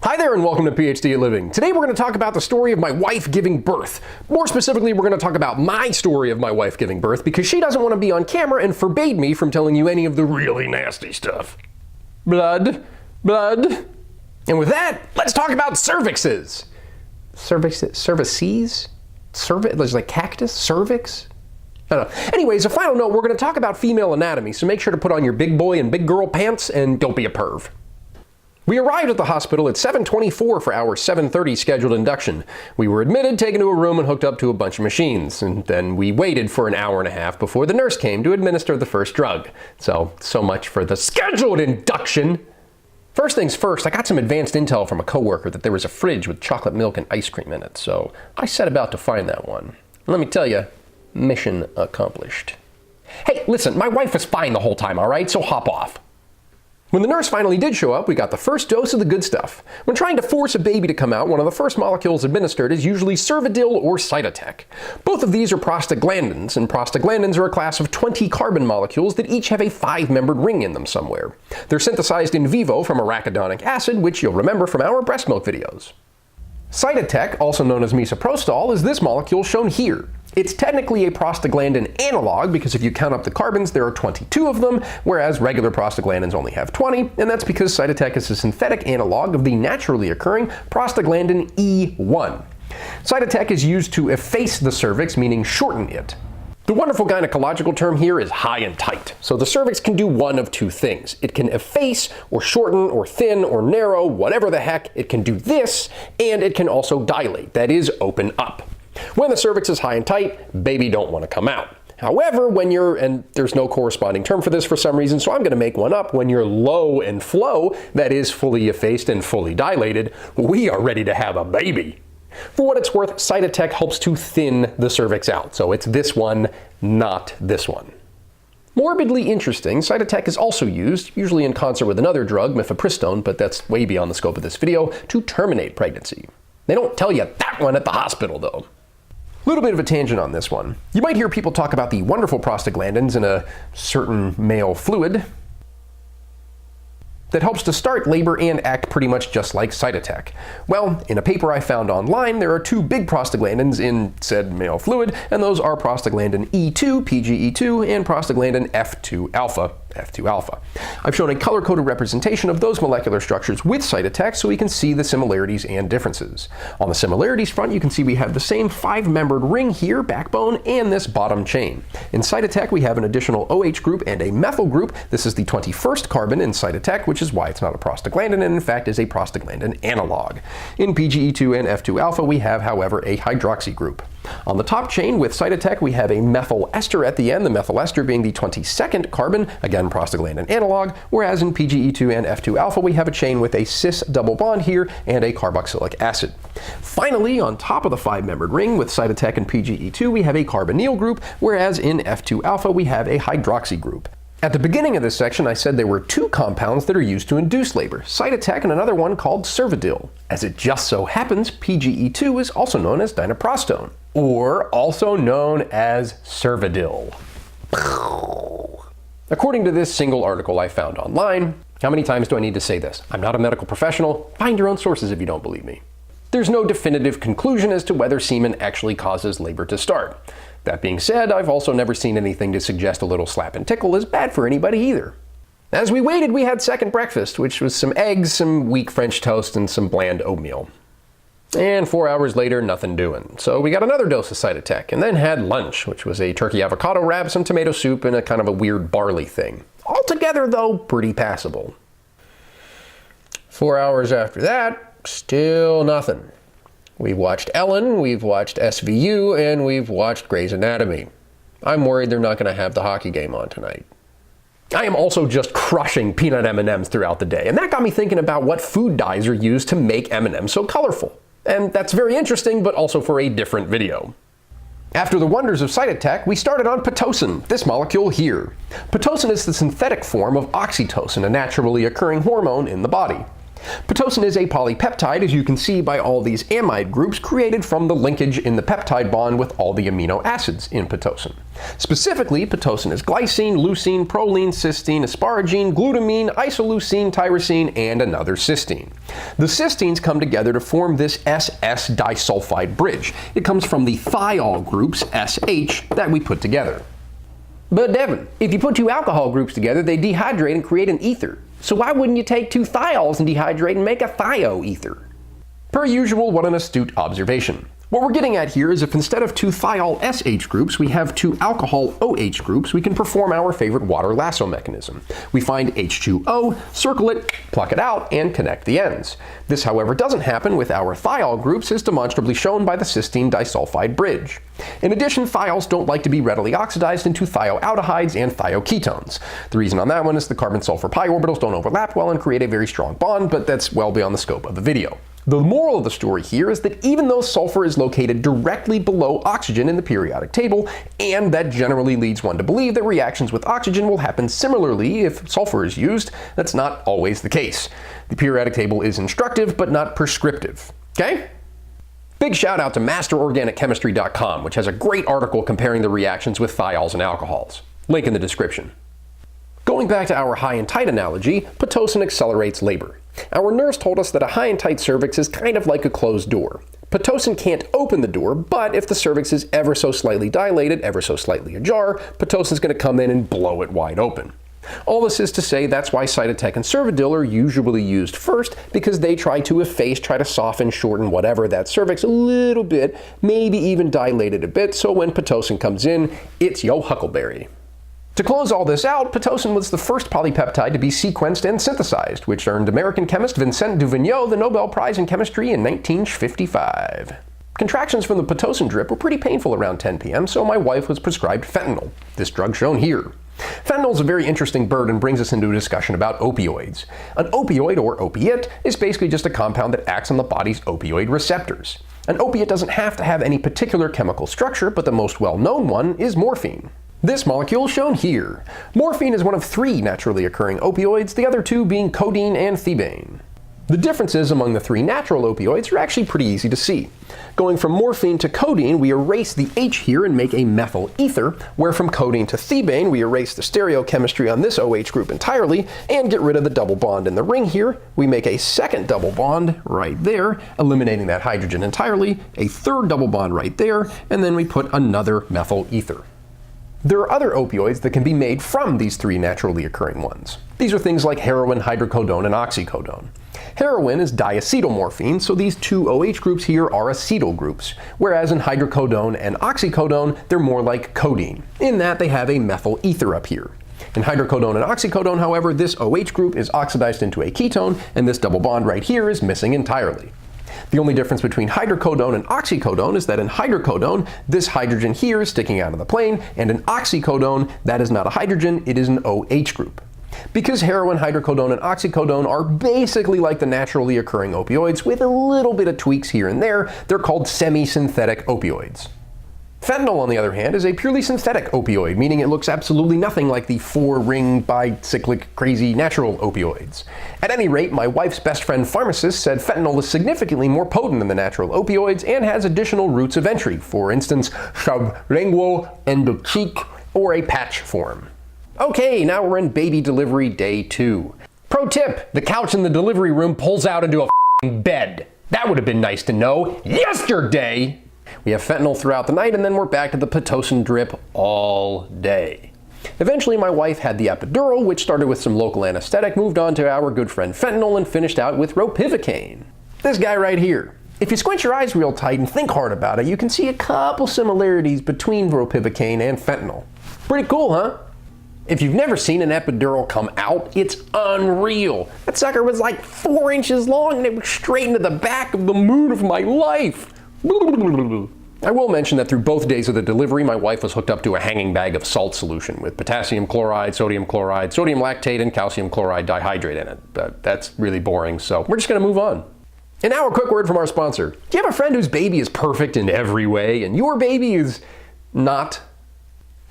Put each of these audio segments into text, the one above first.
Hi there and welcome to PhD at Living. Today we're going to talk about the story of my wife giving birth. More specifically, we're going to talk about my story of my wife giving birth because she doesn't want to be on camera and forbade me from telling you any of the really nasty stuff. Blood. And with that, let's talk about cervixes. Cervices? There's like cactus? Cervix? I don't know. Anyways, a final note, we're going to talk about female anatomy, so make sure to put on your big boy and big girl pants and don't be a perv. We arrived at the hospital at 7:24 for our 7:30 scheduled induction. We were admitted, taken to a room, and hooked up to a bunch of machines. And then we waited for an hour and a half before the nurse came to administer the first drug. So much for the scheduled induction. First things first, I got some advanced intel from a coworker that there was a fridge with chocolate milk and ice cream in it. So I set about to find that one. Let me tell you, mission accomplished. Hey, listen, my wife was fine the whole time, all right? So hop off. When the nurse finally did show up, we got the first dose of the good stuff. When trying to force a baby to come out, one of the first molecules administered is usually Cervidil or Cytotec. Both of these are prostaglandins, and prostaglandins are a class of 20 carbon molecules that each have a 5-membered ring in them somewhere. They're synthesized in vivo from arachidonic acid, which you'll remember from our breast milk videos. Cytotec, also known as misoprostol, is this molecule shown here. It's technically a prostaglandin analog because if you count up the carbons, there are 22 of them, whereas regular prostaglandins only have 20, and that's because Cytotec is a synthetic analog of the naturally occurring prostaglandin E1. Cytotec is used to efface the cervix, meaning shorten it. The wonderful gynecological term here is high and tight. So the cervix can do one of two things. It can efface, or shorten, or thin, or narrow, whatever the heck. It can do this, and it can also dilate, that is, open up. When the cervix is high and tight, baby don't want to come out. However, when you're, and there's no corresponding term for this for some reason, so I'm going to make one up, when you're low and flow, that is fully effaced and fully dilated, we are ready to have a baby. For what it's worth, Cytotec helps to thin the cervix out, so it's this one, not this one. Morbidly interesting, Cytotec is also used, usually in concert with another drug, mifepristone, but that's way beyond the scope of this video, to terminate pregnancy. They don't tell you that one at the hospital, though. Little bit of a tangent on this one. You might hear people talk about the wonderful prostaglandins in a certain male fluid that helps to start labor and act pretty much just like Cytotec. Well, in a paper I found online, there are two big prostaglandins in said male fluid, and those are prostaglandin E2, PGE2, and prostaglandin F2 alpha, F2 alpha. I've shown a color-coded representation of those molecular structures with Cytotec so we can see the similarities and differences. On the similarities front, you can see we have the same 5-membered ring here, backbone, and this bottom chain. In Cytotec, we have an additional OH group and a methyl group. This is the 21st carbon in Cytotec, which is why it's not a prostaglandin and in fact is a prostaglandin analog. In PGE2 and F2 alpha, we have, however, a hydroxy group. On the top chain with Cytotec, we have a methyl ester at the end, the methyl ester being the 22nd carbon, again prostaglandin analog, whereas in PGE2 and F2 alpha we have a chain with a cis double bond here and a carboxylic acid. Finally, on top of the 5-membered ring with Cytotec and PGE2 we have a carbonyl group, whereas in F2 alpha we have a hydroxy group. At the beginning of this section, I said there were two compounds that are used to induce labor, Cytotec and another one called Cervidil. As it just so happens, PGE2 is also known as dinoprostone, or also known as Cervidil. According to this single article I found online, how many times do I need to say this? I'm not a medical professional. Find your own sources if you don't believe me. There's no definitive conclusion as to whether semen actually causes labor to start. That being said, I've also never seen anything to suggest a little slap and tickle is bad for anybody either. As we waited, we had second breakfast, which was some eggs, some weak French toast, and some bland oatmeal. And 4 hours later, nothing doing. So we got another dose of Cytotec, and then had lunch, which was a turkey avocado wrap, some tomato soup, and a kind of a weird barley thing. Altogether, though, pretty passable. 4 hours after that, still nothing. We've watched Ellen, we've watched SVU, and we've watched Grey's Anatomy. I'm worried they're not going to have the hockey game on tonight. I am also just crushing peanut M&Ms throughout the day, and that got me thinking about what food dyes are used to make M&Ms so colorful. And that's very interesting, but also for a different video. After the wonders of Cytotec, we started on Pitocin, this molecule here. Pitocin is the synthetic form of oxytocin, a naturally occurring hormone in the body. Pitocin is a polypeptide, as you can see by all these amide groups created from the linkage in the peptide bond with all the amino acids in Pitocin. Specifically, Pitocin is glycine, leucine, proline, cysteine, asparagine, glutamine, isoleucine, tyrosine, and another cysteine. The cysteines come together to form this SS disulfide bridge. It comes from the thiol groups, SH, that we put together. But Devin, if you put two alcohol groups together, they dehydrate and create an ether. So why wouldn't you take two thiols and dehydrate and make a thioether? Per usual, what an astute observation. What we're getting at here is if instead of two thiol SH groups, we have two alcohol OH groups, we can perform our favorite water lasso mechanism. We find H2O, circle it, pluck it out, and connect the ends. This, however, doesn't happen with our thiol groups, as demonstrably shown by the cysteine disulfide bridge. In addition, thiols don't like to be readily oxidized into thioaldehydes and thioketones. The reason on that one is the carbon-sulfur pi orbitals don't overlap well and create a very strong bond, but that's well beyond the scope of the video. The moral of the story here is that even though sulfur is located directly below oxygen in the periodic table, and that generally leads one to believe that reactions with oxygen will happen similarly if sulfur is used, that's not always the case. The periodic table is instructive, but not prescriptive. Okay? Big shout out to masterorganicchemistry.com, which has a great article comparing the reactions with thiols and alcohols. Link in the description. Going back to our high and tight analogy, Pitocin accelerates labor. Our nurse told us that a high and tight cervix is kind of like a closed door. Pitocin can't open the door, but if the cervix is ever so slightly dilated, ever so slightly ajar, Pitocin's going to come in and blow it wide open. All this is to say that's why Cytotec and Cervidil are usually used first, because they try to efface, try to soften, shorten whatever that cervix a little bit, maybe even dilate it a bit, so when Pitocin comes in, it's yo huckleberry. To close all this out, Pitocin was the first polypeptide to be sequenced and synthesized, which earned American chemist Vincent Duvigneau the Nobel Prize in Chemistry in 1955. Contractions from the Pitocin drip were pretty painful around 10 p.m., so my wife was prescribed fentanyl, this drug shown here. Fentanyl is a very interesting bird and brings us into a discussion about opioids. An opioid, or opiate, is basically just a compound that acts on the body's opioid receptors. An opiate doesn't have to have any particular chemical structure, but the most well-known one is morphine. This molecule shown here. Morphine is one of 3 naturally occurring opioids, the other 2 being codeine and thebaine. The differences among the 3 natural opioids are actually pretty easy to see. Going from morphine to codeine, we erase the H here and make a methyl ether, where from codeine to thebaine, we erase the stereochemistry on this OH group entirely and get rid of the double bond in the ring here. We make a second double bond right there, eliminating that hydrogen entirely, a third double bond right there, and then we put another methyl ether. There are other opioids that can be made from these 3 naturally occurring ones. These are things like heroin, hydrocodone, and oxycodone. Heroin is diacetylmorphine, so these 2 OH groups here are acetyl groups, whereas in hydrocodone and oxycodone, they're more like codeine, in that they have a methyl ether up here. In hydrocodone and oxycodone, however, this OH group is oxidized into a ketone, and this double bond right here is missing entirely. The only difference between hydrocodone and oxycodone is that in hydrocodone, this hydrogen here is sticking out of the plane, and in oxycodone, that is not a hydrogen, it is an OH group. Because heroin, hydrocodone, and oxycodone are basically like the naturally occurring opioids with a little bit of tweaks here and there, they're called semi-synthetic opioids. Fentanyl, on the other hand, is a purely synthetic opioid, meaning it looks absolutely nothing like the 4-ring, bicyclic, crazy natural opioids. At any rate, my wife's best friend pharmacist said fentanyl is significantly more potent than the natural opioids and has additional routes of entry, for instance, sublingual, endocheek, or a patch form. Okay, now we're in baby delivery day 2. Pro tip, the couch in the delivery room pulls out into a f***ing bed. That would have been nice to know yesterday! We have fentanyl throughout the night, and then we're back to the Pitocin drip all day. Eventually, my wife had the epidural, which started with some local anesthetic, moved on to our good friend fentanyl, and finished out with ropivacaine. This guy right here. If you squint your eyes real tight and think hard about it, you can see a couple similarities between ropivacaine and fentanyl. Pretty cool, huh? If you've never seen an epidural come out, it's unreal. That sucker was like 4 inches long, and it was straight into the back of the moon of my life. I will mention that through both days of the delivery, my wife was hooked up to a hanging bag of salt solution with potassium chloride, sodium lactate, and calcium chloride dihydrate in it. But that's really boring, so we're just gonna move on. And now a quick word from our sponsor. Do you have a friend whose baby is perfect in every way, and your baby is not?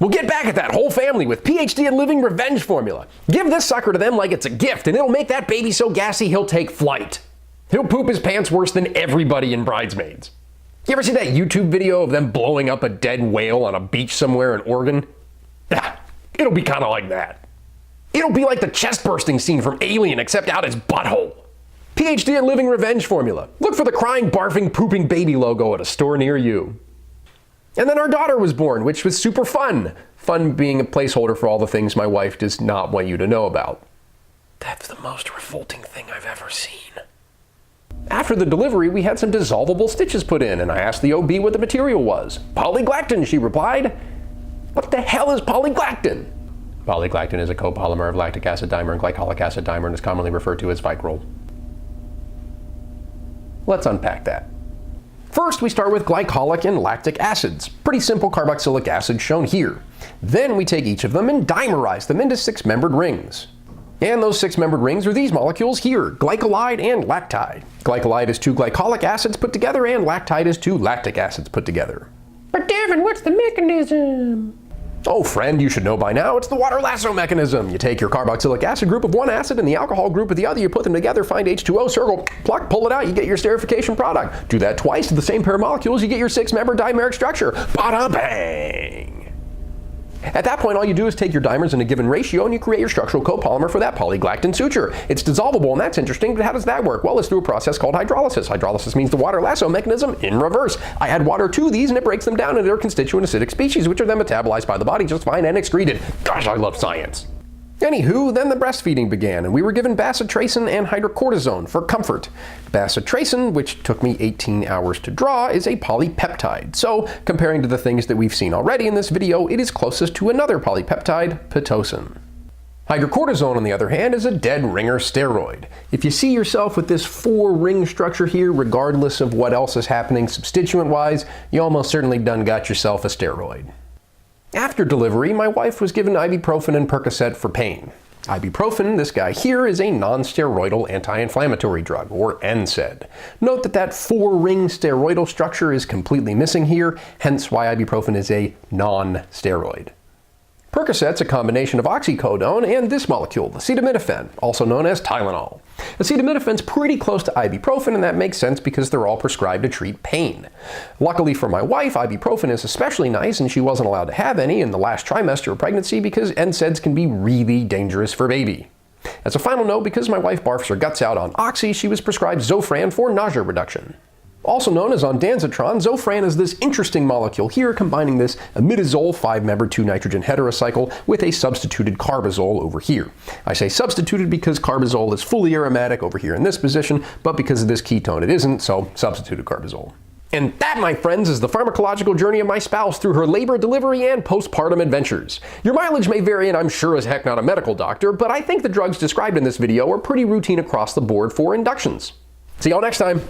We'll get back at that whole family with PhD in living revenge formula. Give this sucker to them like it's a gift, and it'll make that baby so gassy he'll take flight. He'll poop his pants worse than everybody in Bridesmaids. You ever see that YouTube video of them blowing up a dead whale on a beach somewhere in Oregon? Yeah, it'll be kind of like that. It'll be like the chest-bursting scene from Alien, except out his butthole. PhD in living revenge formula. Look for the crying, barfing, pooping baby logo at a store near you. And then our daughter was born, which was super fun. Fun being a placeholder for all the things my wife does not want you to know about. That's the most revolting thing I've ever seen. After the delivery, we had some dissolvable stitches put in, and I asked the OB what the material was. Polyglactin, she replied. What the hell is polyglactin? Polyglactin is a copolymer of lactic acid dimer and glycolic acid dimer and is commonly referred to as Vicryl. Let's unpack that. First, we start with glycolic and lactic acids. Pretty simple carboxylic acid shown here. Then we take each of them and dimerize them into 6-membered rings. And those 6-membered rings are these molecules here, glycolide and lactide. Glycolide is 2 glycolic acids put together, and lactide is 2 lactic acids put together. But Devin, what's the mechanism? Oh, friend, you should know by now, it's the water lasso mechanism. You take your carboxylic acid group of one acid and the alcohol group of the other, you put them together, find H2O, circle, pluck, pull it out, you get your esterification product. Do that twice to the same pair of molecules, you get your 6-member dimeric structure. Bada bang! At that point, all you do is take your dimers in a given ratio and you create your structural copolymer for that polyglactin suture. It's dissolvable, and that's interesting, but how does that work? Well, it's through a process called hydrolysis. Hydrolysis means the water lasso mechanism in reverse. I add water to these and it breaks them down into their constituent acidic species, which are then metabolized by the body just fine and excreted. Gosh, I love science. Anywho, then the breastfeeding began, and we were given bacitracin and hydrocortisone for comfort. Bacitracin, which took me 18 hours to draw, is a polypeptide. So, comparing to the things that we've seen already in this video, it is closest to another polypeptide, Pitocin. Hydrocortisone, on the other hand, is a dead ringer steroid. If you see yourself with this 4-ring structure here, regardless of what else is happening substituent-wise, you almost certainly done got yourself a steroid. After delivery, my wife was given ibuprofen and Percocet for pain. Ibuprofen, this guy here, is a non-steroidal anti-inflammatory drug, or NSAID. Note that that 4-ring steroidal structure is completely missing here, hence why ibuprofen is a non-steroid. Percocet's a combination of oxycodone and this molecule, acetaminophen, also known as Tylenol. Acetaminophen's pretty close to ibuprofen, and that makes sense because they're all prescribed to treat pain. Luckily for my wife, ibuprofen is especially nice, and she wasn't allowed to have any in the last trimester of pregnancy because NSAIDs can be really dangerous for baby. As a final note, because my wife barfs her guts out on oxy, she was prescribed Zofran for nausea reduction. Also known as ondansetron, Zofran is this interesting molecule here combining this imidazole 5-member 2-nitrogen heterocycle with a substituted carbazole over here. I say substituted because carbazole is fully aromatic over here in this position, but because of this ketone it isn't, so substituted carbazole. And that, my friends, is the pharmacological journey of my spouse through her labor, delivery, and postpartum adventures. Your mileage may vary, and I'm sure as heck not a medical doctor, but I think the drugs described in this video are pretty routine across the board for inductions. See y'all next time.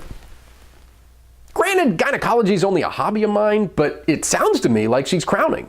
Granted, gynecology is only a hobby of mine, but it sounds to me like she's crowning.